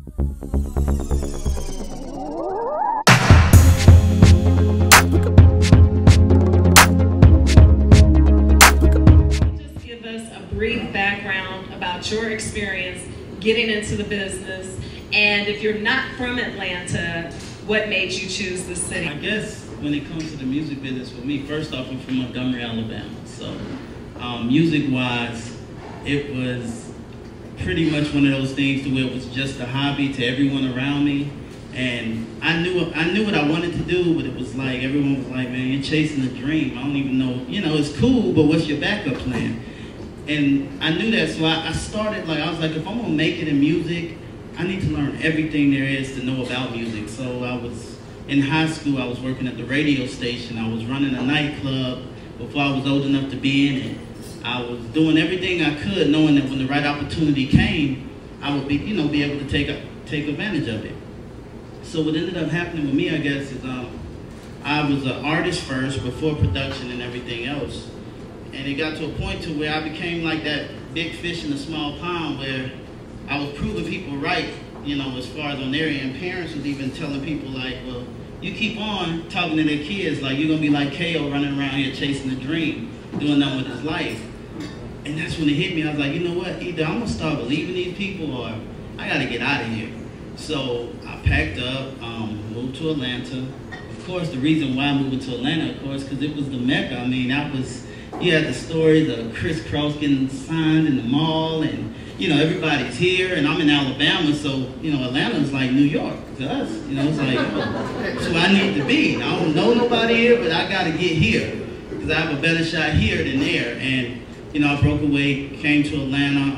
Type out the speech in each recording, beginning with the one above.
Just give us a brief background about your experience getting into the business, and if you're not from Atlanta, what made you choose this city? I guess when it comes to the music business for me, first off, I'm from Montgomery, Alabama. So music-wise, it was pretty much one of those things to where it was just a hobby to everyone around me. And I knew what I wanted to do, but it was like, everyone was like, man, you're chasing a dream. I don't even know, it's cool, but what's your backup plan? And I knew that, so I started, I was like, if I'm gonna make it in music, I need to learn everything there is to know about music. So I was, in high school, I was working at the radio station. I was running a nightclub before I was old enough to be in it. I was doing everything I could, knowing that when the right opportunity came, I would be, be able to take advantage of it. So what ended up happening with me, I guess, is I was an artist first before production and everything else. And it got to a point to where I became like that big fish in a small pond where I was proving people right, as far as on their end. Parents was even telling people like, well, you keep on talking to their kids like you're gonna be like Khao running around here chasing a dream, doing nothing with his life. And that's when it hit me. I was like, you know what? Either I'm gonna start believing these people or I gotta get out of here. So I packed up, moved to Atlanta. Of course, the reason why I moved to Atlanta, of course, because it was the Mecca. I mean, you had the stories of Criss Cross getting signed in the mall, and everybody's here, and I'm in Alabama, so Atlanta's like New York to us. It's like, so I need to be. I don't know nobody here, but I gotta get here because I have a better shot here than there. And I broke away, came to Atlanta,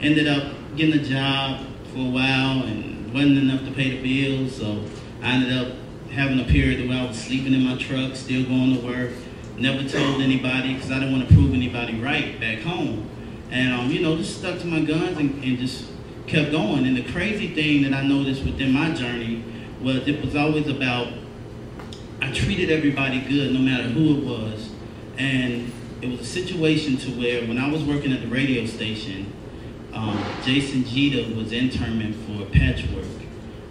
ended up getting a job for a while, and wasn't enough to pay the bills, so I ended up having a period where I was sleeping in my truck, still going to work. Never told anybody because I didn't want to prove anybody right back home. And, just stuck to my guns and just kept going. And the crazy thing that I noticed within my journey was it was always about, I treated everybody good no matter who it was. And it was a situation to where when I was working at the radio station, Jason Jeter was interning for Patchwork.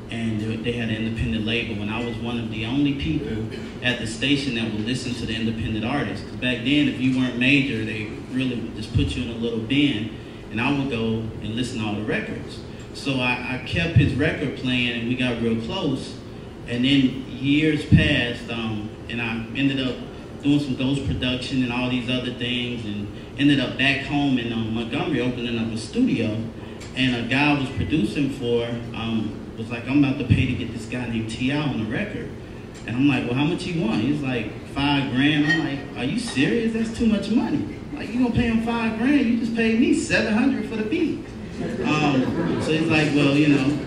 And they had an independent label, and I was one of the only people at the station that would listen to the independent artists. Because back then, if you weren't major, they really would just put you in a little bin, and I would go and listen to all the records. So I kept his record playing, and we got real close. And then years passed, and I ended up doing some ghost production and all these other things, and ended up back home in Montgomery opening up a studio. And a guy I was producing for, was like, I'm about to pay to get this guy named T.I. on the record. And I'm like, well, how much he want? He's like, $5 grand. I'm like, are you serious? That's too much money. Like, you gonna pay him $5 grand? You just paid me $700 for the beat. So he's like, well,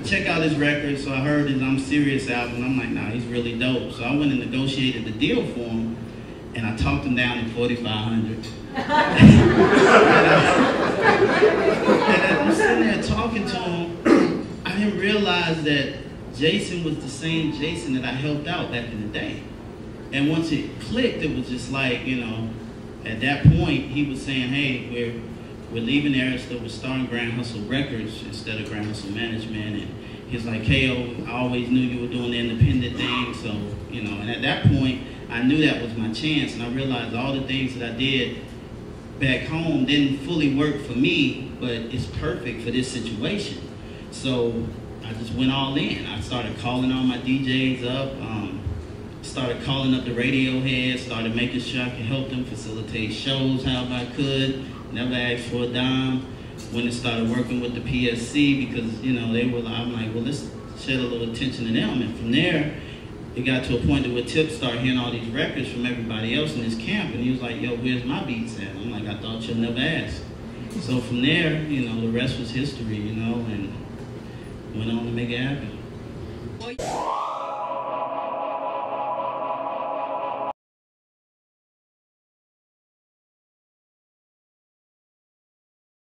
check out his record. So I heard his I'm Serious album. I'm like, nah, he's really dope. So I went and negotiated the deal for him, and I talked him down to $4,500. And I'm sitting there talking to him, I didn't realize that Jason was the same Jason that I helped out back in the day. And once it clicked, it was just like, at that point, he was saying, hey, we're leaving Arista, we're starting Grand Hustle Records instead of Grand Hustle Management. And he's like, Khao, I always knew you were doing the independent thing. So, and at that point, I knew that was my chance. And I realized all the things that I did back home didn't fully work for me, but it's perfect for this situation. So I just went all in. I started calling all my DJs up, started calling up the radio heads, started making sure I could help them facilitate shows however I could, never asked for a dime. When it started working with the PSC, because they were, I'm like, well, let's shed a little attention to them. And from there, it got to a point where Tip started hearing all these records from everybody else in his camp, and he was like, yo, where's my beats at? I'm like, I thought you'd never ask. So from there, the rest was history, and went on to make it happen.